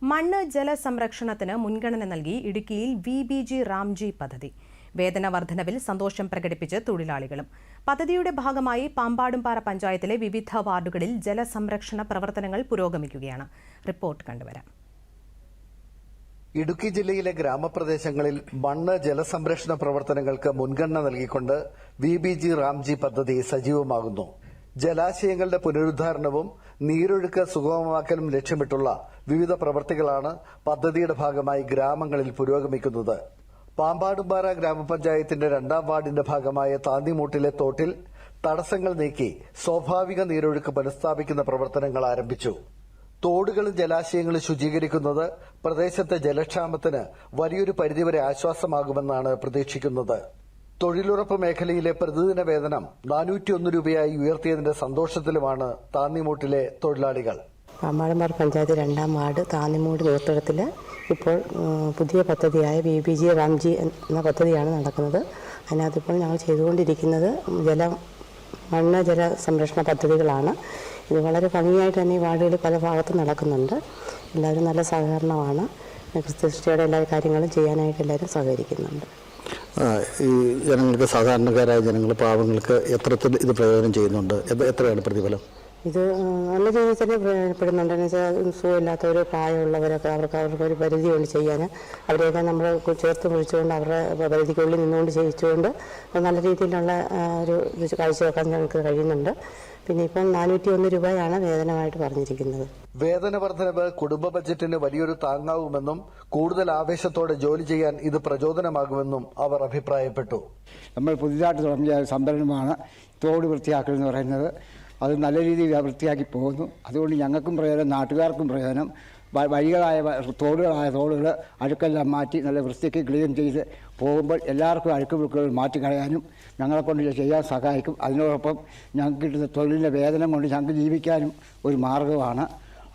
മണ്ണ് ജല സംരക്ഷണത്തിന് മുൻഗണന നൽകി ഇടുക്കിയിൽ VBG റാംജി പദ്ധതി. വേതന വർധനവിൽ സന്തോഷം പ്രകടിപ്പിച്ച് തൊഴിലാളികളും. പദ്ധതിയുടെ ഭാഗമായി പാമ്പാടുംപാറ പഞ്ചായത്തിലെ വിവിധ വാർഡുകളിൽ ജലസംരക്ഷണ പ്രവർത്തനങ്ങൾ പുരോഗമിക്കുകയാണ്. റിപ്പോർട്ട് കണ്ടുവരാം. ഇടുക്കി ജില്ലയിലെ ഗ്രാമപ്രദേശങ്ങളിൽ മണ്ണ് ജലസംരക്ഷണ പ്രവർത്തനങ്ങൾക്ക് മുൻഗണന നൽകിക്കൊണ്ട് VBG റാംജി പദ്ധതി സജീവമാകുന്നു. ജലാശയങ്ങളുടെ പുനരുദ്ധാരണവും നീരൊഴുക്ക് സുഗമമാക്കലും ലക്ഷ്യമിട്ടുള്ള വിവിധ പ്രവൃത്തികളാണ് പദ്ധതിയുടെ ഭാഗമായി ഗ്രാമങ്ങളിൽ പുരോഗമിക്കുന്നത്. പാമ്പാടുംപാറ ഗ്രാമപഞ്ചായത്തിന്റെ 2ാം വാർഡിന്റെ ഭാഗമായ താന്നിമൂട്ടിലെ തോട്ടിൽ തടസ്സങ്ങൾ നീക്കി സ്വാഭാവിക നീരൊഴുക്ക് പുനഃസ്ഥാപിക്കുന്ന പ്രവർത്തനങ്ങൾ ആരംഭിച്ചു. തോടുകളും ജലാശയങ്ങളും ശുചീകരിക്കുന്നത് പ്രദേശത്തെ ജലക്ഷാമത്തിന് വലിയൊരു പരിധിവരെ ആശ്വാസമാകുമെന്നാണ് പ്രതീക്ഷിക്കുന്നത്. തൊഴിലുറപ്പ് മേഖലയിലെ പ്രതിദിന വേതനം 401 രൂപയായി ഉയർത്തിയതിന്റെ സന്തോഷത്തിലുമാണ് താന്നിമൂട്ടിലെ തൊഴിലാളികൾ. പാമ്പാടുംപാറ പഞ്ചായത്ത് 2ാം വാർഡ് താന്നിമൂട് നേതൃത്വത്തിൽ ഇപ്പോൾ പുതിയ പദ്ധതിയായ VBG റാംജി എന്ന പദ്ധതിയാണ് നടക്കുന്നത്. അതിനകത്തിപ്പോൾ ഞങ്ങൾ ചെയ്തുകൊണ്ടിരിക്കുന്നത് മണ്ണ് ജല സംരക്ഷണ പദ്ധതികളാണ്. ഇത് വളരെ ഭംഗിയായിട്ട് തന്നെ ഈ വാർഡുകളിൽ പല ഭാഗത്തും നടക്കുന്നുണ്ട്. എല്ലാവരും നല്ല സഹകരണമാണ്. കൃത്യനിഷ്ഠയോടെ എല്ലാ കാര്യങ്ങളും ചെയ്യാനായിട്ട് എല്ലാവരും സഹകരിക്കുന്നുണ്ട്. ഈ ജനങ്ങൾക്ക്, സാധാരണക്കാരായ ജനങ്ങൾ, പാവങ്ങൾക്ക് എത്രത്തിൽ ഇത് പ്രയോജനം ചെയ്യുന്നുണ്ട്? എത്രയാണ് പ്രതിഫലം? ഇത് നല്ല രീതിയിൽ തന്നെ പ്രയോജനപ്പെടുന്നുണ്ട്. എന്ന് വെച്ചാൽ സുഖമില്ലാത്തവർ, പ്രായമുള്ളവരൊക്കെ അവർക്കൊരു പരിധി കൊണ്ട് ചെയ്യാൻ അവരെയൊക്കെ നമ്മൾ ചേർത്ത് പിടിച്ചുകൊണ്ട് അവരുടെ പരിധിക്കുള്ളിൽ നിന്നുകൊണ്ട് ചെയ്യിച്ചുകൊണ്ട് നല്ല രീതിയിലുള്ള ഒരു കാഴ്ചവെക്കാൻ ഞങ്ങൾക്ക് കഴിയുന്നുണ്ട്. പിന്നെ ഇപ്പം 401 രൂപയാണ് വേതനമായിട്ട് പറഞ്ഞിരിക്കുന്നത്. വേതന വർധനവ് കുടുംബ ബജറ്റിന് വലിയൊരു താങ്ങാവുമെന്നും കൂടുതൽ ആവേശത്തോടെ ജോലി ചെയ്യാൻ ഇത് പ്രചോദനമാകുമെന്നും അവർ അഭിപ്രായപ്പെട്ടു. നമ്മൾ പുതിയതായിട്ട് തുടങ്ങിയ സംരംഭമാണ് തോട് വൃത്തിയാക്കൽ എന്ന് പറയുന്നത്. അത് നല്ല രീതിയിൽ വൃത്തിയാക്കി പോകുന്നു. അതുകൊണ്ട് ഞങ്ങൾക്കും പ്രയോജനം, നാട്ടുകാർക്കും പ്രയോജനം. തോടുകൾ അഴുക്കെല്ലാം മാറ്റി നല്ല വൃത്തിക്ക് ക്ലീൻ ചെയ്ത് പോകുമ്പോൾ എല്ലാവർക്കും അഴുക്കുകൾ മാറ്റിക്കളയാനും ഞങ്ങളെക്കൊണ്ട് ചെയ്യാൻ സഹായിക്കും. അതിനോടൊപ്പം ഞങ്ങൾക്ക് കിട്ടുന്ന തൊഴിലിൻ്റെ വേതനം കൊണ്ട് ഞങ്ങൾക്ക് ജീവിക്കാനും ഒരു മാർഗമാണ്.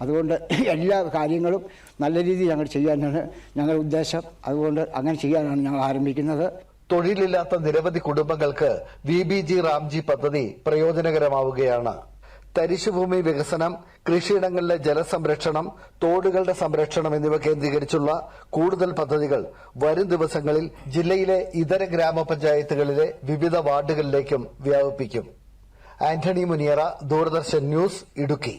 അതുകൊണ്ട് എല്ലാ കാര്യങ്ങളും നല്ല രീതിയിൽ ഞങ്ങൾ ചെയ്യാനാണ് ഞങ്ങളുടെ ഉദ്ദേശം. അതുകൊണ്ട് അങ്ങനെ ചെയ്യാനാണ് ഞങ്ങൾ ആരംഭിക്കുന്നത്. തൊഴിലില്ലാത്ത നിരവധി കുടുംബങ്ങൾക്ക് VBG റാംജി പദ്ധതി പ്രയോജനകരമാവുകയാണ്. തരിശുഭൂമി വികസനം, കൃഷിയിടങ്ങളിലെ ജലസംരക്ഷണം, തോടുകളുടെ സംരക്ഷണം എന്നിവ കേന്ദ്രീകരിച്ചുള്ള കൂടുതൽ പദ്ധതികൾ വരും ദിവസങ്ങളിൽ ജില്ലയിലെ ഇതര ഗ്രാമപഞ്ചായത്തുകളിലെ വിവിധ വാർഡുകളിലേക്കും വ്യാപിപ്പിക്കും. ആന്റണി മുനിയറ, ദൂരദർശൻ ന്യൂസ്, ഇടുക്കി.